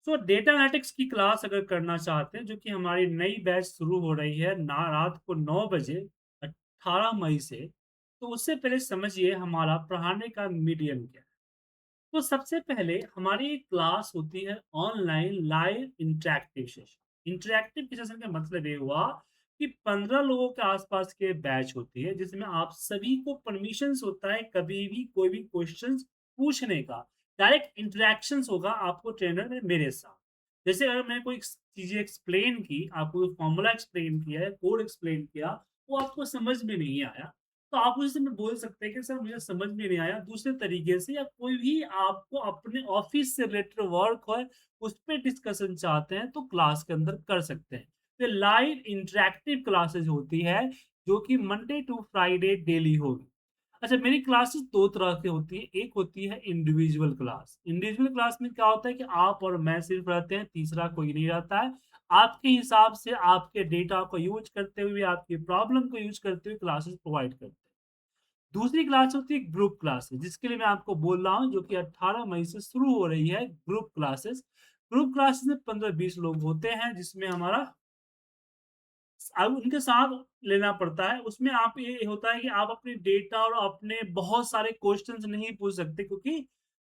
सो data analytics की class अगर करना चाहते हैं, जो कि हमारी नई बैच शुरू हो रही है ना रात को 9 बजे 18 मई से, तो उससे पहले समझिए हमारा पढ़ाने का मीडियम क्या है। तो सबसे पहले हमारी एक क्लास होती है online live interactive session. Interactive के सेशन का मतलब ये हुआ कि 15 लोगों के आसपास के बैच होती है, जिसमें आप सभी को परमिशंस होता है कभी भी कोई भी क्वेश्चंस पूछने का। डायरेक्ट इंटरेक्शंस होगा आपको ट्रेनर में मेरे साथ। जैसे अगर मैंने कोई चीजें एक्सप्लेन की, आपको फॉर्मूला एक्सप्लेन किया है, कोड एक्सप्लेन किया, वो आपको समझ में नहीं आया, तो आप उस समय बोल सकते हैं कि सर मुझे समझ में नहीं आया, दूसरे तरीके से, या कोई भी आपको अपने ऑफिस से रिलेटेड वर्क है, उस पे डिस्कशन चाहते हैं, तो क्लास के अंदर कर सकते हैं। तो लाइव इंटरैक्टिव क्लासेस होती है, जो कि मंडे टू फ्राइडे डेली होगी। अच्छा, मेरी क्लासेस 2 तरह की होती है। एक होती है इंडिविजुअल क्लास। इंडिविजुअल क्लास में क्या होता है कि आप और मैं सिर्फ रहते हैं, तीसरा कोई नहीं रहता है। आपके हिसाब से आपके डेटा को यूज़ करते हुए, आपकी प्रॉब्लम को यूज़ करते हुए क्लासेस प्रोवाइड करते हैं। दूसरी क्लास होती है ग्रुप क्लासेस, जिसके लिए मैं आपको बोल रहा हूँ, जो कि 18 मई से शुरू हो रही है ग्रुप क्लासेस। ग्रुप क्लासेस में 15-20 लोग होते हैं, जिसमें हमारा अब उनके साथ लेना पड़ता है। उसमें आप ये होता है कि आप अपने डेटा और अपने बहुत सारे क्वेश्चंस नहीं पूछ सकते, क्योंकि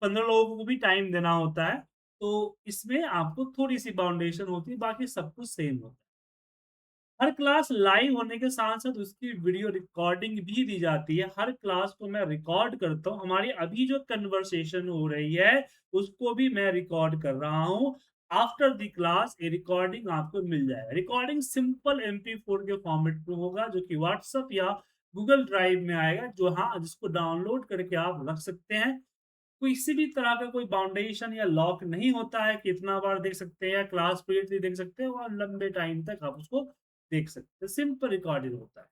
15 लोगों को भी टाइम देना होता है। तो इसमें आपको थोड़ी-सी बाउंडेशन होती है, बाकी सब कुछ सेम होता है। हर क्लास लाइव होने के साथ-साथ उसकी वीडियो रिकॉर्डिंग भी दी जाती है। हर क्लास को मैं रिकॉर्ड करता हूँ। हमारी अभी जो कन्वर्सेशन हो रही है, उसको भी मैं रिकॉर्ड कर रहा हूँ। आफ्टर द क्लास ये रिकॉर्डिंग आपको मिल जाएगा। रिकॉर्डिंग सिंपल MP4 के फॉर्मेट में होगा, जो कि व्हाट्सएप या गूगल ड्राइव में आएगा, जो हाँ, जिसको डाउनलोड करके आप रख सकते हैं। किसी भी तरह का कोई बाउंडेशन या लॉक नहीं होता है कि इतना बार देख सकते हैं या क्लास पीरियड भी देख सकते हैं, और लंबे टाइम तक आप उसको देख सकते हैं। सिंपल रिकॉर्डिंग होता है।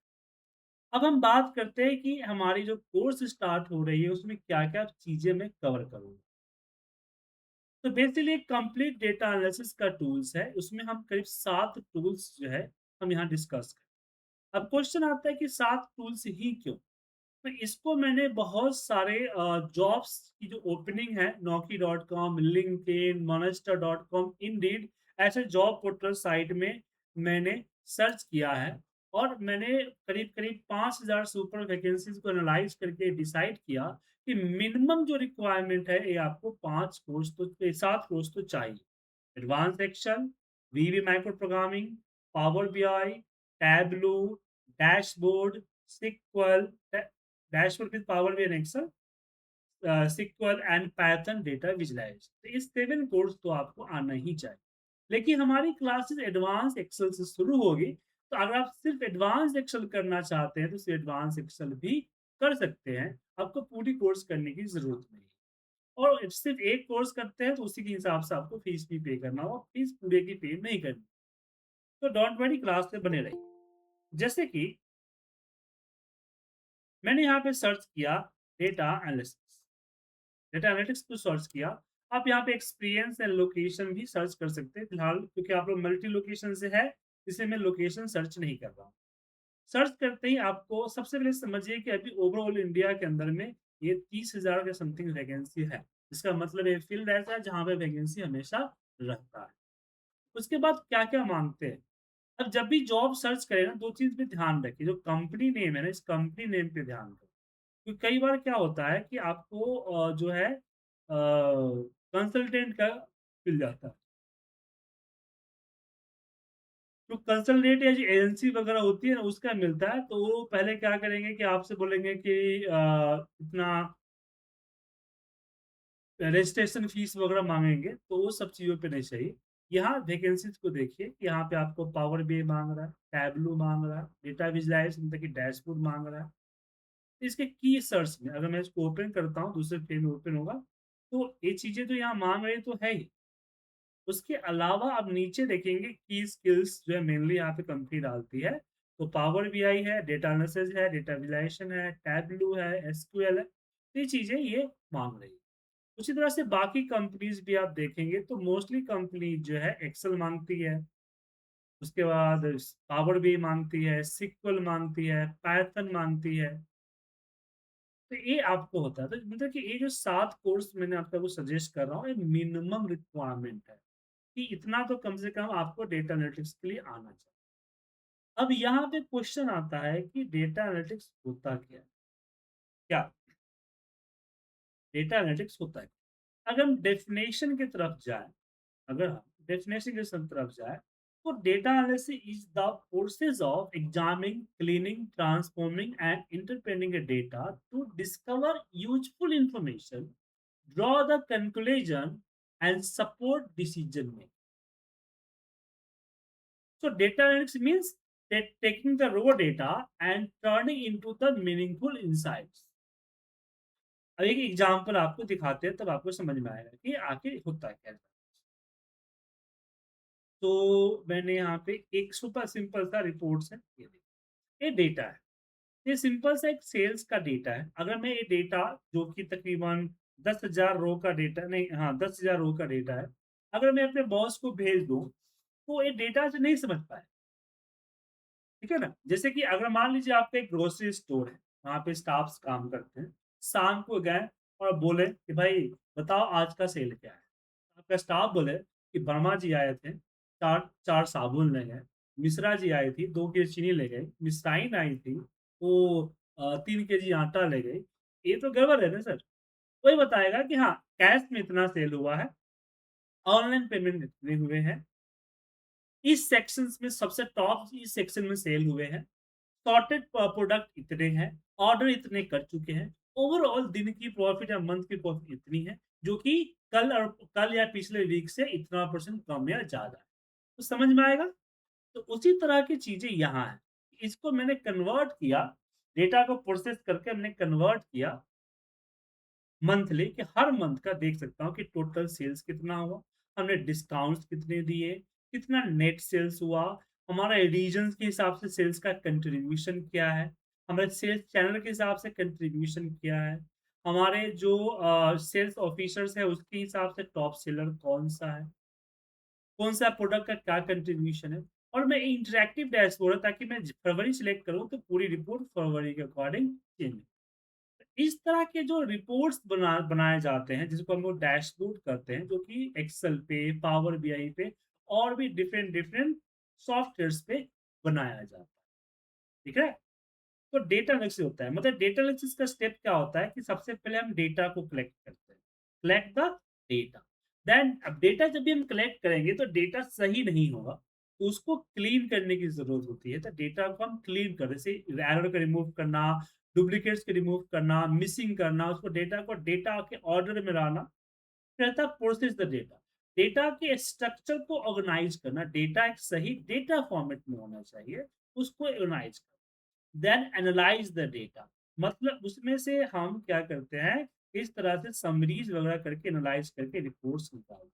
अब हम बात करते हैं कि हमारी जो कोर्स स्टार्ट हो रही है, उसमें क्या-क्या चीज़ें मैं कवर करूँगा। तो बेसिकली एक कंप्लीट डेटा एनालिसिस का टूल्स है। उसमें हम करीब 7 टूल्स जो है, हम यहाँ डिस्कस करें। अब क्वेश्चन आता है कि 7 टूल्स ही क्यों? तो इसको मैंने बहुत सारे जॉब्स की जो ओपनिंग है, naukri.com, लिंक्डइन, monster.com, इंडीड, ऐसे जॉब पोर्टल साइट में मैंने सर्च किया है, और मैंने करीब-करीब 5,000 से ऊपर वैकेंसीज़ को एनालाइज़ करके डिसाइड किया कि मिनिमम जो रिक्वायरमेंट है, ये आपको 5 कोर्स तो 7 कोर्स तो चाहिए। Advance Excel, VB macro programming, Power BI, Tableau, dashboard, SQL, dashboard with Power BI and Excel, SQL and Python data visualise. तो ये 7 कोर्स तो आपको आना ही चाहिए। लेकिन हमारी क्लासेस एडवांस एक्सेल से शुरू होगी, तो अगर आप सिर्फ एडवांस एक्सेल करना चाहते हैं, तो सिर्फ एडवांस एक्सेल भी कर सकते हैं। आपको पूरी कोर्स करने की ज़रूरत नहीं है। और सिर्फ एक कोर्स करते हैं, तो उसी के हिसाब से आपको फीस भी पे करना होगा। फीस पूरे की पे नहीं करनी। तो डोंट वरी, क्लास में बने रहिए। जैसे कि मैंने यहाँ पे सर्च किया डेटा एनालिसिस, डेटा एनालिटिक्स को सर्च किया। आप यहाँ पे एक्सपीरियंस एंड लोकेशन भी सर्च कर सकते हैं। फिलहाल क्योंकि आप लोग मल्टी लोकेशन से है, इसलिए मैं लोकेशन सर्च नहीं कर रहा हूँ। सर्च करते ही आपको सबसे पहले समझिए कि अभी ओवरऑल इंडिया के अंदर में ये 30,000 के समथिंग वैकेंसी है। इसका मतलब ये फील्ड ऐसा है जहाँ पे वैकेंसी हमेशा रहता है। उसके बाद क्या-क्या माँगते हैं? अब जब भी जॉब सर्च करें ना, 2 चीज़ पे ध्यान रखिए। जो कंपनी नेम है ना, इस कंपनी नेम पे ध्यान दो। क्योंकि कई बार क्या होता है कि आपको जो है कंसल्टेंट का मिल जाता है। तो कंसल्टेंट या जो एजेंसी वगैरह होती है ना, उसका मिलता है, तो वो पहले क्या करेंगे कि आपसे बोलेंगे कि इतना रजिस्ट्रेशन फीस वगैरह माँगेंगे, तो वो सब चीज़ों पे नहीं चाहिए। यहाँ वैकेंसीज़ को देखिए कि यहाँ पे आपको पावर बीआई माँग रहा है, टैबलू माँग रहा है, डेटा विजुअलाइज़ेशन मतलब कि डैशबोर्ड माँग रहा है। इसके कीवर्ड्स में अगर मैं इसको ओपन करता हूँ, दूसरे पेज में ओपन होगा, तो ये चीज़ें तो यहाँ माँग रहे तो है ही। उसके अलावा आप नीचे देखेंगे की स्किल्स जो है मेनली यहाँ पे कंपनी डालती है। तो पावर बीआई है, डेटा एनालिसिस है, डेटा विजुअलाइजेशन है, टैबलू है, एसक्यूएल है। ये चीज़ें ये माँग रही है। उसी तरह से बाकी कंपनीज़ भी आप देखेंगे, तो मोस्टली कंपनी जो है एक्सेल माँगती है। उसके बाद पावर बीआई माँगती है, SQL माँगती है, पाइथन माँगती है। तो ये आपको होता है। तो मतलब कि ये जो 7 कोर्स मैंने आपको सजेस्ट कर रहा हूँ, ये मिनिमम रिक्वायरमेंट है। कि इतना तो कम से कम आपको डेटा एनालिटिक्स के लिए आना चाहिए। अब यहाँ पे क्वेश्चन आता है कि डेटा एनालिटिक्स होता क्या है? क्या डेटा एनालिटिक्स होता है? अगर हम डेफिनेशन की तरफ जाएँ, अगर हम डेफिनेशन के तरफ जाएँ, तो data analysis is the process of examining, cleaning, transforming and interpreting a data to discover useful information, draw the conclusion and support decision making. So data analytics means that taking the raw data and turning into the meaningful insights. अब एक example आपको दिखाते हैं तब आपको समझ में आएगा कि आखिर होता क्या है। तो मैंने यहाँ पे एक सुपर सिंपल सा रिपोर्ट्स है, ये डेटा है। ये सिंपल सा एक सेल्स का डेटा है। अगर मैं ये डेटा जो कि तकरीबन 10,000 रो का डेटा नहीं, हाँ, 10,000 रो का डेटा है। अगर मैं अपने बॉस को भेज दूँ, तो ये डेटा से नहीं समझ पाए। ठीक है ना? जैसे कि अगर मान लीजिए आपका एक ग्रोसरी स्टोर है, वहाँ पे स्टाफ्स काम करते हैं। शाम को गए और बोले कि भाई बताओ आज का सेल क्या है? आपका स्टाफ बोले कि वर्मा जी आए थे, 4 4 साबुन ले गए, मिश्रा जी आई थी, 2 केजी चीनी ले गई, मिष्ठाइन आई थी, वो 3 केजी आटा ले गई। ये तो गड़बड़ है ना सर? वही बताएगा कि हाँ, कैश में इतना सेल हुआ है, ऑनलाइन पेमेंट इतने हुए हैं, इस सेक्शंस में सबसे टॉप इस सेक्शन में सेल हुए हैं। सॉर्टेड प्रोडक्ट इतने हैं, ऑर्डर इतने कर चुके हैं, ओवरऑल दिन की प्रॉफिट या मंथ की प्रॉफिट इतनी है, जो कि कल या पिछले वीक से इतना परसेंट कम या ज़्यादा है। तो समझ में आएगा? तो उसी तरह की चीज़ें यहाँ हैं। इसको मैंने कन्वर्ट किया, डेटा को प्रोसेस करके हमने कन्वर्ट किया मंथली कि हर मंथ का देख सकता हूँ कि टोटल सेल्स कितना हुआ, हमने डिस्काउंट्स कितने दिए, कितना नेट सेल्स हुआ, हमारा रीजन्स के हिसाब से सेल्स का कंट्रीब्यूशन क्या है, हमारे सेल्स चैनल के हिसाब से कंट्रीब्यूशन क्या है, हमारे जो सेल्स ऑफिसर्स है उसके हिसाब से टॉप सेलर कौन-सा है, कौन-सा प्रोडक्ट का क्या कंट्रीब्यूशन है और मैं इंटरैक्टिव डैशबोर्ड है ताकि मैं फरवरी सिलेक्ट करूँ तो पूरी रिपोर्ट फरवरी के अकॉर्डिंग चेंज। इस तरह के जो रिपोर्ट्स बनाए जाते हैं जिसको हम लोग डैशबोर्ड करते हैं जो कि एक्सेल पे, पावर बीआई पे और भी डिफरेंट डिफरेंट सॉफ्टवेयर्स पे बनाया जाता है। ठीक है? तो डेटा एनालिसिस होता है मतलब डेटा एनालिसिस का स्टेप क्या होता है कि सबसे पहले हम डेटा को कलेक्ट करते हैं। Collect the data. देन अब डेटा जब भी हम कलेक्ट करेंगे तो डेटा सही नहीं होगा, तो उसको क्लीन करने की ज़रूरत होती है। तो डेटा को हम क्लीन कर जैसे एरर को रिमूव करना, डुप्लीकेट्स को रिमूव करना, मिसिंग करना, उसको डेटा को डेटा के ऑर्डर में लाना, फिर आता है प्रोसेस द डेटा। डेटा के स्ट्रक्चर को ऑर्गेनाइज़ करना, डेटा एक सही डेटा फॉर्मेट में होना चाहिए, उसको organise then analyse the data मतलब उसमें से हम क्या करते हैं इस तरह से समरीज वगैरह करके एनालाइज करके रिपोर्ट्स निकालते हैं।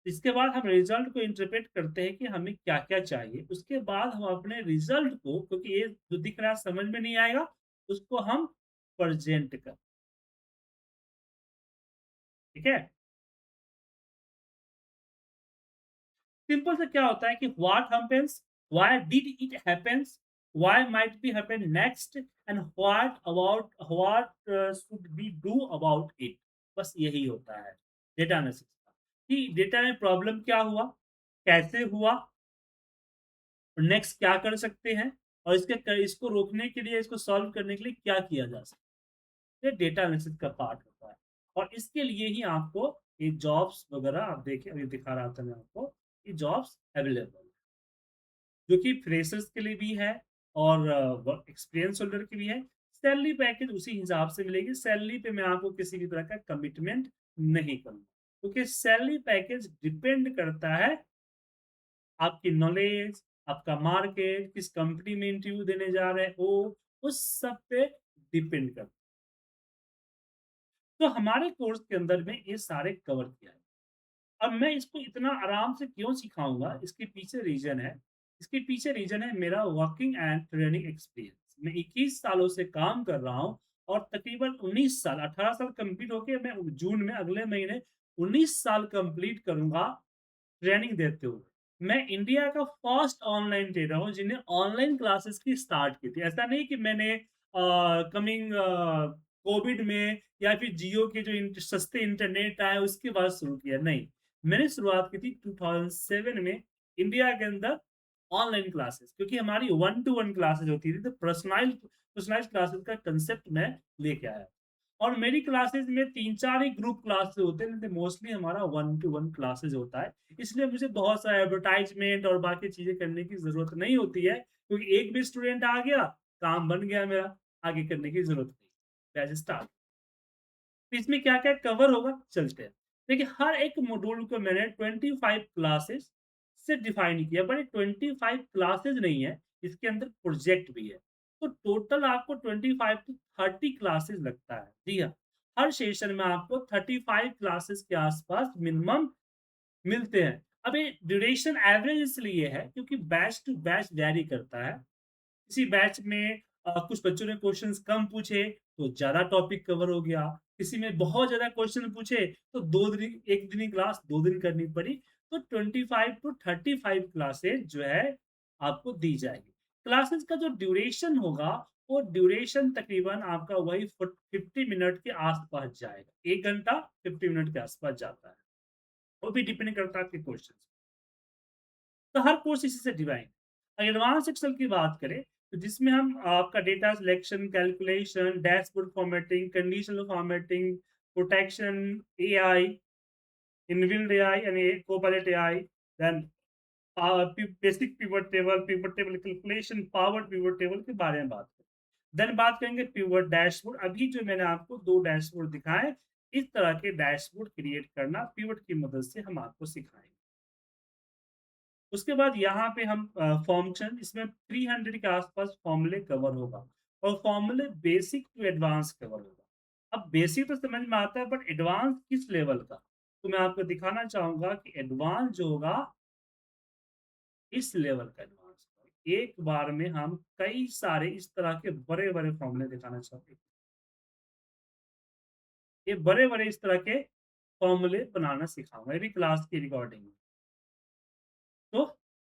इसके बाद हम रिजल्ट को इंटरप्रेट करते हैं कि हमें क्या-क्या चाहिए। उसके बाद हम अपने रिजल्ट को क्योंकि ये जो दिख रहा है समझ में नहीं आएगा, उसको हम प्रेज़ेंट कर ठीक है? सिंपल से क्या होता है कि what happens, why did it happens, why might be happen next and what should we do about it. बस यही होता है डेटा एनालिसिस का कि डेटा में प्रॉब्लम क्या हुआ, कैसे हुआ, नेक्स्ट क्या कर सकते हैं और इसको रोकने के लिए, इसको सॉल्व करने के लिए क्या किया जा सकता है। ये डेटा एनालिसिस का पार्ट होता है और इसके लिए ही आपको ये जॉब्स वगैरह आप देखिए अभी दिखा रहा था मैं आपको, ये जॉब्स अवेलेबल है। जो कि फ्रेशर्स के लिए भी है और वर्क एक्सपीरियंस होल्डर के भी है। सैलरी पैकेज उसी हिसाब से मिलेगी। सैलरी पे मैं आपको किसी भी तरह का कमिटमेंट नहीं करूँगा, क्योंकि सैलरी पैकेज डिपेंड करता है आपकी नॉलेज, आपका मार्केट, किस कंपनी में इंटरव्यू देने जा रहे हो, उस सब पे डिपेंड करता है। तो हमारे कोर्स के अंदर में ये सारे कवर किया है। अब मैं इसको इतना आराम से क्यों सिखाऊँगा, इसके पीछे रीज़न है। इसके पीछे रीज़न है मेरा वर्किंग एंड ट्रेनिंग एक्सपीरियंस। मैं 21 सालों से काम कर रहा हूँ और तकरीबन 19 साल, 18 साल कंप्लीट होके मैं जून में अगले महीने 19 साल कंप्लीट करूँगा ट्रेनिंग देते हुए। मैं इंडिया का फर्स्ट ऑनलाइन ट्रेनर हूँ जिन्हें ऑनलाइन क्लासेस की स्टार्ट की थी। ऐसा नहीं कि मैंने कमिंग कोविड में या फिर जियो के जो सस्ते इंटरनेट आए उसके बाद शुरू किया, नहीं। मैंने शुरुआत की थी 2007 में इंडिया के अंदर ऑनलाइन क्लासेस, क्योंकि हमारी वन टू वन क्लासेस होती थी, तो पर्सनलाइज़ क्लासेस का कांसेप्ट मैं लेके आया। और मेरी क्लासेस में 3-4 ही ग्रुप क्लासेस होते हैं, नहीं तो मोस्टली हमारा वन टू वन क्लासेस होता है। इसलिए मुझे बहुत सारा एडवर्टाइज़मेंट और बाकी चीज़ें करने की ज़रूरत नहीं होती है, क्योंकि एक भी स्टूडेंट आ गया, काम बन गया मेरा, आगे करने की ज़रूरत नहीं। Batch start. तो इसमें क्या-क्या कवर होगा, चलते हैं। देखिए, हर एक मॉड्यूल को मैंने 25 क्लासेस से डिफाइन किया, बट ये 25 क्लासेस नहीं है, इसके अंदर प्रोजेक्ट भी है। तो टोटल आपको 25 टू 30 क्लासेस लगता है। जी हाँ, हर सेशन में आपको 35 क्लासेस के आस-पास मिनिमम मिलते हैं। अब ये ड्यूरेशन एवरेज इसलिए है, क्योंकि बैच टू बैच वैरी करता है। किसी बैच में कुछ बच्चों ने क्वेश्चंस कम पूछे, तो ज़्यादा टॉपिक कवर हो गया। किसी में बहुत ज़्यादा क्वेश्चन पूछे, तो 2 दिन 1 दिन की क्लास 2 दिन करनी पड़ी। तो 25 टू 35 क्लासेस जो है, आपको दी जाएगी। क्लासेस का जो ड्यूरेशन होगा, वो ड्यूरेशन तकरीबन आपका वही 50 मिनट के आस-पास जाएगा। 1 घंटा 50 मिनट के आस-पास जाता है। वो भी डिपेंड करता है आपके क्वेश्चन। तो हर कोर्स इसी से डिवाइड है। एडवांस एक्सेल की बात करें, तो जिसमें हम आपका data selection, calculation, dashboard formatting, conditional formatting, protection, AI, inbuilt AI यानी copilot AI, then basic pivot table calculation, power pivot table के बारे में बात करें। देन बात करेंगे पिवट डैशबोर्ड। अभी जो मैंने आपको 2 डैशबोर्ड दिखाए, इस तरह के डैशबोर्ड क्रिएट करना पिवट की मदद से हम आपको सिखाएँगे। उसके बाद यहाँ पे हम फंक्शन, इसमें 300 के आसपास फॉर्मूले कवर होगा, और फॉर्मूले बेसिक टू एडवांस कवर होगा। अब बेसिक तो समझ में आता है, बट एडवांस किस लेवल का? तो मैं आपको दिखाना चाहूँगा कि एडवांस जो होगा, इस लेवल का एडवांस होगा। एक बार में हम कई सारे इस तरह के बड़े-बड़े फॉर्मूले दिखाना चाहते हैं। ये बड़े-बड़े इस तरह के फॉर्मूले बनाना सिखाऊँगा, ये भी क्लास की रिकॉर्डिंग में। तो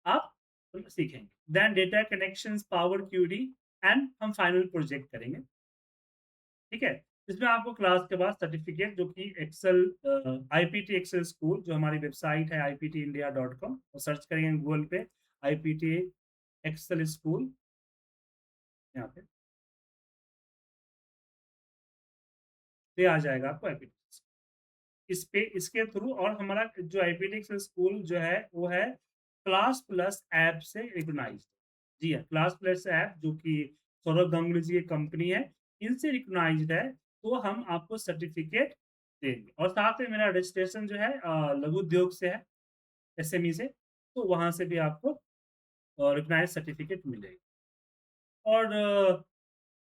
आप सीखेंगे। Then data connections, Power Query, and हम फाइनल प्रोजेक्ट करेंगे, ठीक है? इसमें आपको क्लास के बाद सर्टिफिकेट, जो कि एक्सेल आईपीटी एक्सेल स्कूल, जो हमारी वेबसाइट है iptindia.com, और सर्च करेंगे गूगल पे आईपीटी एक्सेल स्कूल, यहाँ पे ये आ जाएगा आपको आईपीटी। इस पे इसके थ्रू, और हमारा जो आईपीटी एक्सेल स्कूल जो है, वो है क्लास प्लस ऐप से रिकॉग्नाइज्ड। जी हाँ, क्लास प्लस ऐप, जो कि सौरभ गांगुली जी की कंपनी है, इनसे रिकॉग्नाइज्ड है, तो हम आपको सर्टिफिकेट देंगे। और साथ में मेरा रजिस्ट्रेशन जो है लघु उद्योग से है, एसएमई से, तो वहाँ से भी आपको रिकॉग्नाइज्ड सर्टिफिकेट मिलेगा। और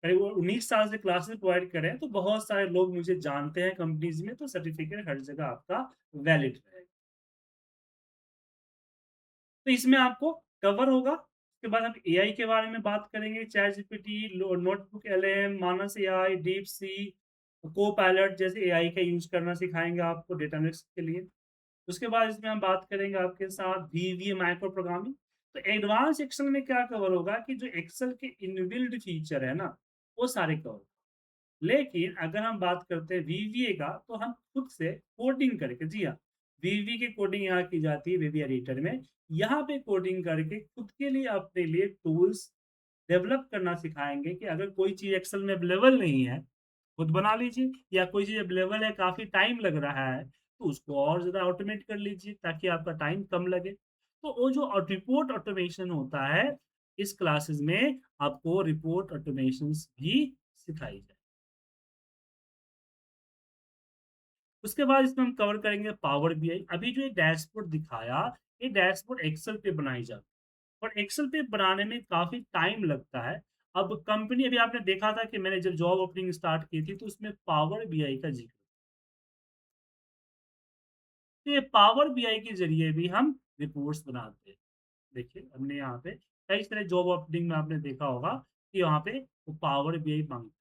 करीब वो 19 साल से क्लासेस प्रोवाइड कर रहे हैं, तो बहुत सारे लोग मुझे जानते हैं कंपनीज़ में, तो सर्टिफिकेट हर जगह आपका वैलिड रहेगा। तो इसमें आपको कवर होगा। उसके बाद हम एआई के बारे में बात करेंगे, चैटजीपीटी, लो नोटबुक एलएम, मानस एआई, डीपसीक, कोपायलट जैसे एआई का यूज़ करना सिखाएँगे आपको डेटा एनालिसिस के लिए। उसके बाद इसमें हम बात करेंगे आपके साथ वीवीए माइक्रो प्रोग्रामिंग। तो एडवांस एक्सेल में क्या कवर होगा, कि जो एक्सेल के इनबिल्ट फीचर है ना, वो सारे कवर। लेकिन अगर हम बात करते हैं वीवीए का, तो हम खुद से कोडिंग करके, जी हाँ, वीवी की कोडिंग यहाँ की जाती है वीवी एडिटर में। यहाँ पे कोडिंग करके खुद के लिए, अपने लिए टूल्स डेवलप करना सिखाएँगे, कि अगर कोई चीज़ एक्सेल में अवेलेबल नहीं है, खुद बना लीजिए, या कोई चीज़ अवेलेबल है, काफ़ी टाइम लग रहा है, तो उसको और ज़्यादा ऑटोमेट कर लीजिए, ताकि आपका टाइम कम लगे। तो वो जो रिपोर्ट ऑटोमेशन होता है, इस क्लासेस में आपको रिपोर्ट ऑटोमेशंस भी सिखाई जाए। उसके बाद इसमें हम कवर करेंगे पावर बीआई। अभी जो ये डैशबोर्ड दिखाया, ये डैशबोर्ड एक्सेल पे बनाई जाती है, और एक्सेल पे बनाने में काफ़ी टाइम लगता है। अब कंपनी, अभी आपने देखा था कि मैंने जब जॉब ओपनिंग स्टार्ट की थी, तो उसमें पावर बीआई का ज़िक्र। तो ये पावर बीआई के ज़रिए भी हम रिपोर्ट्स बनाते हैं। देखिए, हमने यहाँ पे कई सारे जॉब ओपनिंग में आपने देखा होगा कि वहाँ पे वो पावर बीआई माँगते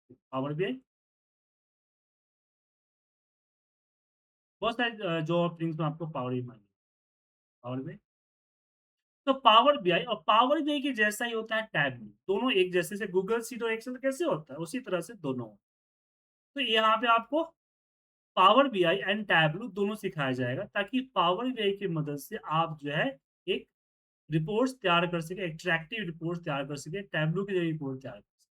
हैं। पावर बीआई बहुत सारे जॉब ओपनिंग्स में आपको पावर ही माँगेंगे। पावर बीआई, तो पावर बीआई और पावर बीआई के जैसा ही होता है टैब व्यू, दोनों एक जैसे, से गूगल शीट और एक्सेल कैसे होता है, उसी तरह से दोनों। तो यहाँ पे आपको पावर बीआई एंड टैबलू दोनों सिखाया जाएगा ताकि पावर बीआई की मदद से आप जो है एक रिपोर्ट्स तैयार कर सकें, एक्ट्रैक्टिव रिपोर्ट्स तैयार कर सकें, टैबलू के जरिए रिपोर्ट तैयार कर सकें।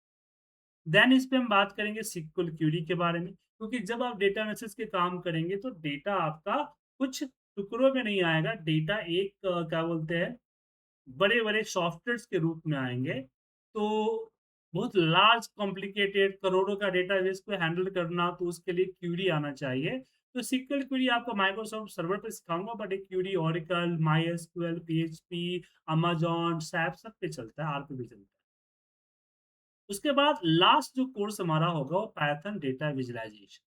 देन इस पे हम बात करेंगे SQL क्वेरी के बारे में, क्योंकि जब आप डेटा एनालिसिस के काम करेंगे तो डेटा आपका कुछ टुकड़ों में नहीं आएगा, डेटा एक क्या बोलते हैं बड़े-बड़े सॉफ्टवेयर्स के रूप में आएँगे। तो बहुत लार्ज कॉम्प्लिकेटेड करोड़ों का डेटाबेस को हैंडल करना तो उसके लिए क्वेरी आना चाहिए। तो SQL क्वेरी आपको माइक्रोसॉफ्ट सर्वर पे सिखाऊँगा बट एक query Oracle, MySQL, PHP, Amazon, SAP सब पे चलता है, आर पे भी चलता है। उसके बाद लास्ट जो कोर्स हमारा होगा वो पाइथन डेटा विजुअलाइज़ेशन।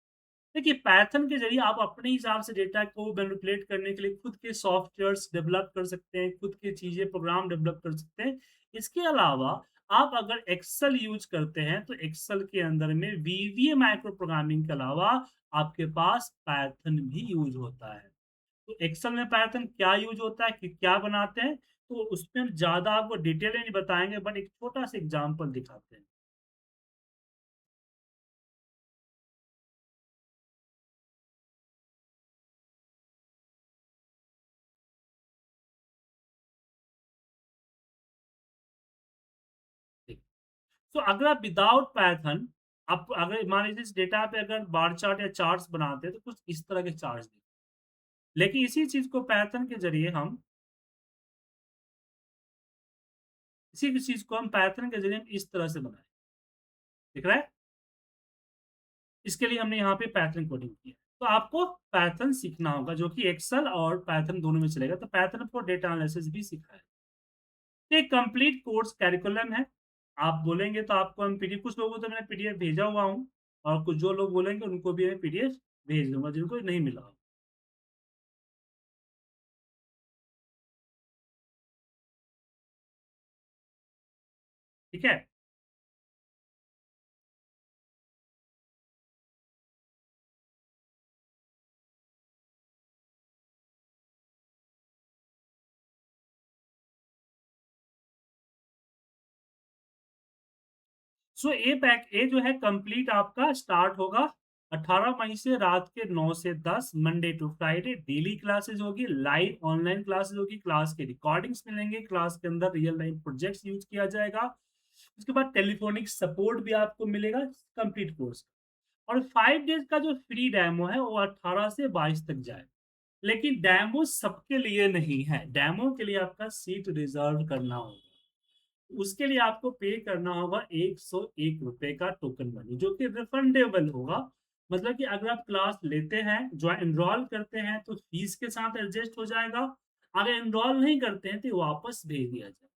देखिए पाइथन के ज़रिए आप अपने हिसाब से डेटा को मैनिपुलेट करने के लिए खुद के सॉफ्टवेयर्स डेवलप कर सकते हैं, खुद की चीज़ें प्रोग्राम डेवलप कर सकते हैं। इसके अलावा आप अगर एक्सेल यूज़ करते हैं तो एक्सेल के अंदर में वीबीए माइक्रो प्रोग्रामिंग के अलावा आपके पास पाइथन भी यूज़ होता है। तो एक्सेल में पाइथन क्या यूज़ होता है कि क्या बनाते हैं, तो उसमें हम ज़्यादा आपको डिटेल में नहीं बताएँगे बट एक छोटा-सा एग्ज़ाम्पल दिखाते हैं। तो अगर आप विदाउट पाइथन आप अगर मान लीजिए इस डेटा पे अगर बार चार्ट या चार्ट्स बनाते हैं तो कुछ इस तरह के चार्ट्स दिखेंगे। लेकिन इसी चीज़ को पाइथन के ज़रिए हम इसी की चीज़ को हम पाइथन के ज़रिए हम इस तरह से बनाएँ। दिख रहा है? इसके लिए हमने यहाँ पे पाइथन कोडिंग की है। तो आपको पाइथन सीखना होगा जो कि एक्सेल और पाइथन दोनों में चलेगा। तो पाइथन फॉर डेटा एनालिसिस भी सीखा है। ये कंप्लीट कोर्स करिकुलम है। आप बोलेंगे तो आपको हम पीडीएफ कुछ लोगों को तो मैंने पीडीएफ भेजा हुआ हूँ और कुछ जो लोग बोलेंगे उनको भी मैं पीडीएफ भेज दूँगा जिनको नहीं मिला हो। ठीक है? सो ये जो है कंप्लीट आपका स्टार्ट होगा 18 मई से रात के 9 से 10 Monday to Friday daily classes होगी, लाइव ऑनलाइन क्लासेस होगी, क्लास के रिकॉर्डिंग्स मिलेंगे, क्लास के अंदर रियल लाइफ प्रोजेक्ट्स यूज़ किया जाएगा। उसके बाद टेलीफोनिक सपोर्ट भी आपको मिलेगा कंप्लीट कोर्स और 5 डेज़ का जो फ्री डेमो है वो 18 से 22 तक जाएगा। लेकिन डेमो सबके लिए नहीं है, डेमो के लिए आपका सीट रिज़र्व करना होगा। उसके लिए आपको पे करना होगा ₹101 का टोकन मनी जो कि रिफंडेबल होगा। मतलब कि अगर आप क्लास लेते हैं, जो एनरोल करते हैं तो फीस के साथ एडजस्ट हो जाएगा। अगर एनरोल नहीं करते हैं तो ये वापस भेज दिया जाए।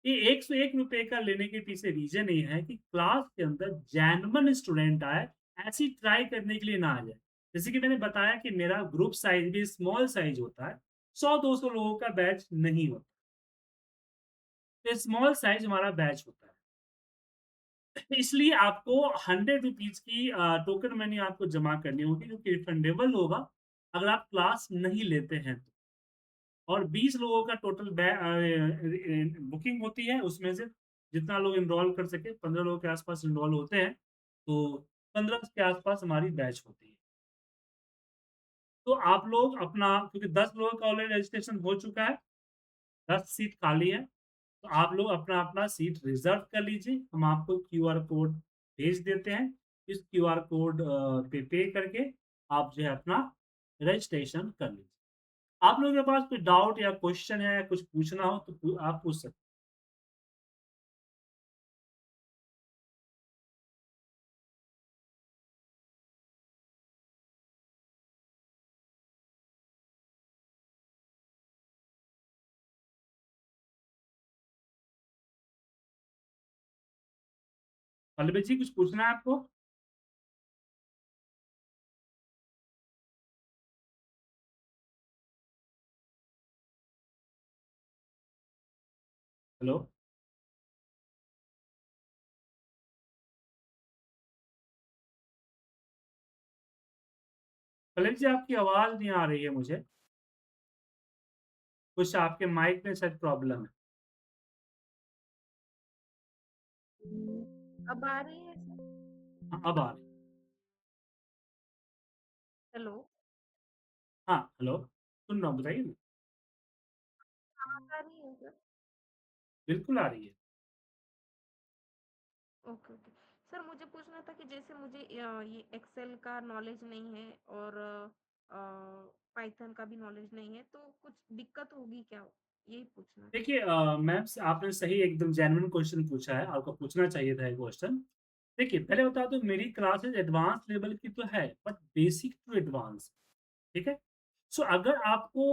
ये ₹101 का लेने के पीछे रीज़न ये है कि क्लास के अंदर जेन्युइन स्टूडेंट आए, ऐसी ट्राई करने के लिए ना आ जाए। जैसे कि मैंने बताया कि मेरा ग्रुप साइज़ भी स्मॉल साइज़ होता है, 100-200 लोगों का बैच नहीं होता। तो स्मॉल साइज़ हमारा बैच होता है। इसलिए आपको ₹100 की टोकन मनी आपको जमा करनी होगी जो कि रिफंडेबल होगा अगर आप क्लास नहीं लेते हैं तो। और 20 लोगों का टोटल बुकिंग होती है उसमें से जितना लोग एनरोल कर सके 15 लोगों के आस-पास एनरोल होते हैं, तो 15 के आस-पास हमारी बैच होती है। तो आप लोग अपना क्योंकि 10 लोगों का ऑलरेडी रजिस्ट्रेशन हो चुका है, 10 सीट खाली है। तो आप लोग अपना-अपना सीट रिज़र्व कर लीजिए, हम आपको क्यूआर कोड भेज देते हैं। इस क्यूआर कोड पे करके आप जो है अपना रजिस्ट्रेशन कर लीजिए। आप लोगों के पास कोई डाउट या क्वेश्चन है, या कुछ पूछना हो तो आप पूछ सकते हैं। पल्लवी जी कुछ पूछना है आपको? हेलो? पल्लवी जी आपकी आवाज़ नहीं आ रही है मुझे। कुछ आपके माइक में शायद प्रॉब्लम है। अब आ रही है सर? हाँ, अब आ रही है। हेलो, हाँ, हेलो, सुन रहा हूँ, बताइए ना। आवाज़ आ रही है सर? बिल्कुल आ रही है। Okay, okay. सर मुझे पूछना था कि जैसे मुझे ये एक्सेल का नॉलेज नहीं है और पाइथन का भी नॉलेज नहीं है, तो कुछ दिक्कत होगी क्या? यही पूछना था। देखिए मैम स आपने सही एकदम जेन्युइन क्वेश्चन पूछा है, आपको पूछना चाहिए था ये क्वेश्चन। देखिए, पहले बता दूँ मेरी क्लासेस एडवांस लेवल की तो है, बट बेसिक टू एडवांस, ठीक है? सो अगर आपको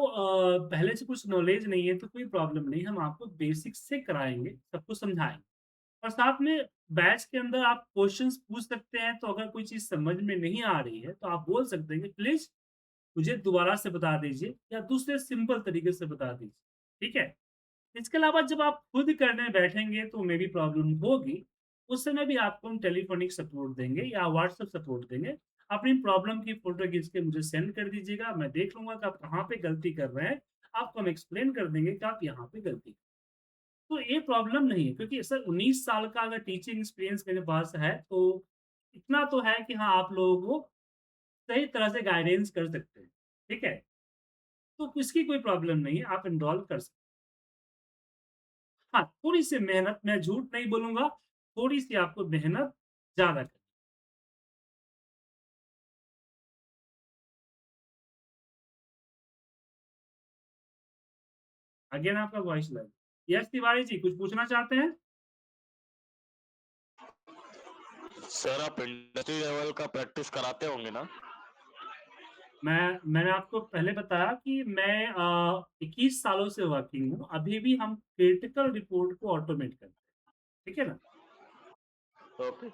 पहले से कुछ नॉलेज नहीं है तो कोई प्रॉब्लम नहीं, हम आपको बेसिक से कराएँगे, सब कुछ समझाएँगे। और साथ में बैच के अंदर आप क्वेश्चन्स पूछ सकते हैं, तो अगर कोई चीज़ समझ में नहीं आ रही है, तो आप बोल सकते हैं कि प्लीज़ मुझे दोबारा से बता दीजिए या दूसरे सिंपल तरीके से बता दीजिए, ठीक है? इसके अलावा जब आप खुद करने बैठेंगे तो मे बी प्रॉब्लम होगी, उस समय भी आपको हम टेलीफ़ोनिक सपोर्ट देंगे या व्हाट्सएप सपोर्ट देंगे। अपनी प्रॉब्लम की फ़ोटो खींच के मुझे सेंड कर दीजिएगा, मैं देख लूँगा कि आप कहाँ पे गलती कर रहे हैं। आपको हम एक्सप्लेन कर देंगे कि आप यहाँ पे गलती तो ये प्रॉब्लम नहीं है क्योंकि सर 19 साल का अगर टीचिंग एक्सपीरियंस मेरे पास है, तो इतना तो है कि हाँ, आप लोगों को सही तरह से गाइडेंस कर सकते हैं, ठीक है? तो इसकी कोई प्रॉब्लम नहीं है, आप एनरोल कर सकते हाँ, थोड़ी-सी मेहनत मैं झूठ नहीं बोलूँगा, थोड़ी-सी आपको मेहनत ज़्यादा करनी अगेन आपका वॉइस लग यस तिवारी जी कुछ पूछना चाहते हैं? सर आप इंडस्ट्री लेवल का प्रैक्टिस कराते होंगे ना? मैंने आपको पहले बताया कि मैं 21 सालों से वर्किंग हूँ, अभी भी हम क्रिटिकल रिपोर्ट को ऑटोमेट करते हैं, ठीक है ना? ओके।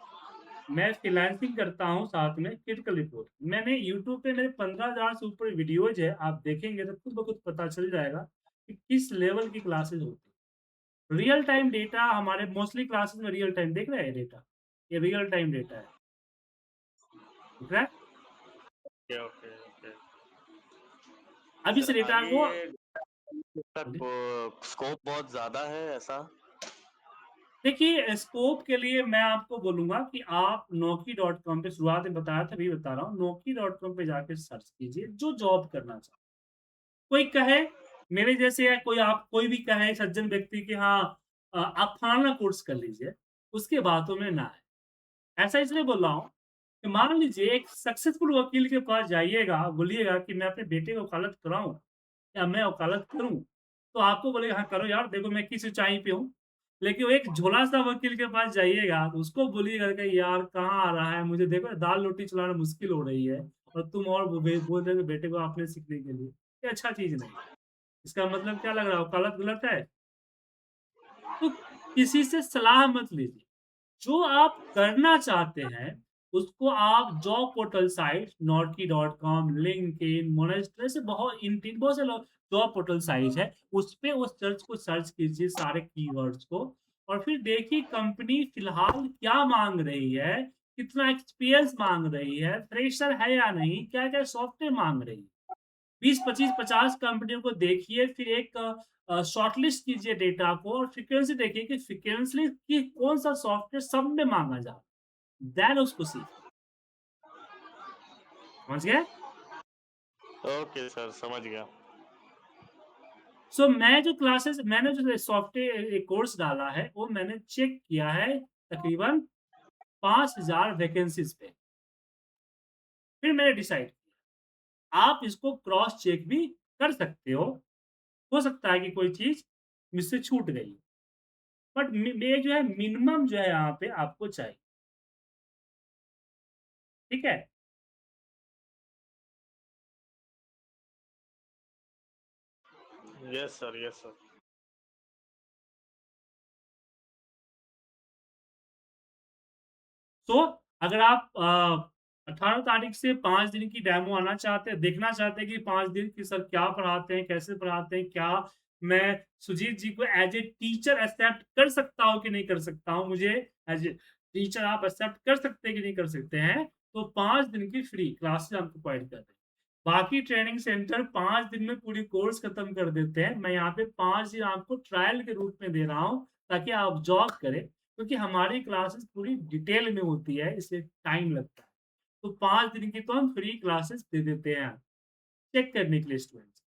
मैं फ्रीलांसिंग करता हूँ साथ में क्रिटिकल रिपोर्ट। मैंने यूट्यूब पे मेरे 15,000 से ऊपर वीडियोज़ है, आप देखेंगे तो खुद ब खुद पता चल जाएगा कि किस लेवल की क्लासेस होती हैं। रियल टाइम डेटा हमारे मोस्टली क्लासेस में रियल टाइम देख रहे हैं डेटा? ये रियल टाइम डेटा है, दिख रहा है? Okay, okay, okay. अब इस सर डेटा आगे को ये तक बोलिए। स्कोप बहुत ज़्यादा है ऐसा? देखिए, स्कोप के लिए मैं आपको बोलूँगा कि आप naukri.com पे शुरुआत में बताया था, अभी बता रहा हूँ, naukri.com पे जाके सर्च कीजिए, जो जॉब करना चाहे। कोई कहे मेरे जैसे या कोई आप कोई भी कहे सज्जन व्यक्ति कि हाँ आप फलाना कोर्स कर लीजिए, उसकी बातों में ना आए। ऐसा इसलिए बोल रहा हूँ कि मान लीजिए एक सक्सेसफुल वकील के पास जाइएगा, बोलिएगा कि मैं अपने बेटे की वकालत कराऊँ या मैं वकालत करूँ, तो आपको बोलेगा हाँ, करो यार देखो मैं किस ऊँचाई पे हूँ। लेकिन वो एक झोला-सा वकील के पास जाइएगा, तो उसको बोलिएगा कि यार कहाँ आ रहा है, मुझे देखो दाल-रोटी चलाना मुश्किल हो रही है और तुम और बोल रहे हो बेटे को आपने सीखने के लिए। ये अच्छा चीज़ नहीं। इसका मतलब क्या लग रहा है वकालत गलत है? तो किसी से सलाह मत लीजिए। जो आप करना चाहते हैं, उसको आप job portal site naukri.com, LinkedIn, Monster ऐसे बहुत इंटीन बहुत से लोग जॉब पोर्टल साइट है, उसपे उस सर्च को सर्च कीजिए सारे कीवर्ड्स को और फिर देखिए कंपनी फिलहाल क्या माँग रही है, कितना एक्सपीरियंस माँग रही है, फ्रेशर है या नहीं, क्या-क्या सॉफ्टवेयर माँग रही है। 20, 25, 50 कंपनियों को देखिए, फिर एक शॉर्टलिस्ट कीजिए डेटा को और फ्रीक्वेंसी देखिए कि फ्रीक्वेंटली कि कौन-सा सॉफ्टवेयर सब में माँगा जा रहा है। देन उसको सीखिए। समझ गए? ओके सर, समझ गया। सो मैं जो क्लासेस मैंने जो सॉफ्टवेयर कोर्स डाला है, वो मैंने चेक किया है तकरीबन 5,000 वैकेंसीज़ पे। फिर मैंने डिसाइड किया, आप इसको क्रॉस चेक भी कर सकते हो। हो सकता है कि कोई चीज़ मुझसे छूट गई हो। बट ये जो है मिनिमम जो है यहाँ पे आपको चाहिए। ठीक है? Yes sir, yes sir. तो अगर आप 18 तारीख से 5 दिन की डेमो आना चाहते हैं, देखना चाहते हैं कि 5 दिन की सर क्या पढ़ाते हैं, कैसे पढ़ाते हैं, क्या मैं सुजीत जी को एज़ ए टीचर एक्सेप्ट कर सकता हूँ कि नहीं कर सकता हूँ, मुझे एज़ ए टीचर आप एक्सेप्ट कर सकते हैं कि नहीं कर सकते हैं, तो 5 दिन की फ्री क्लासेस आपको प्रोवाइड कर रहे हैं। बाकी ट्रेनिंग सेंटर 5 दिन में पूरी कोर्स खत्म कर देते हैं। मैं यहाँ पे 5 दिन आपको ट्रायल के रूप में दे रहा हूँ, ताकि आप जॉब करें। क्योंकि हमारी क्लासेस पूरी डिटेल में होती है, इसलिए टाइम लगता है। तो 5 दिन की तो हम फ्री क्लासेस दे देते हैं, चेक करने के लिए स्टूडेंट्स।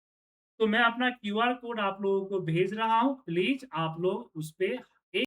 तो मैं अपना क्यूआर कोड आप लोगों को भेज रहा हूँ, प्लीज़ आप लोग उस पे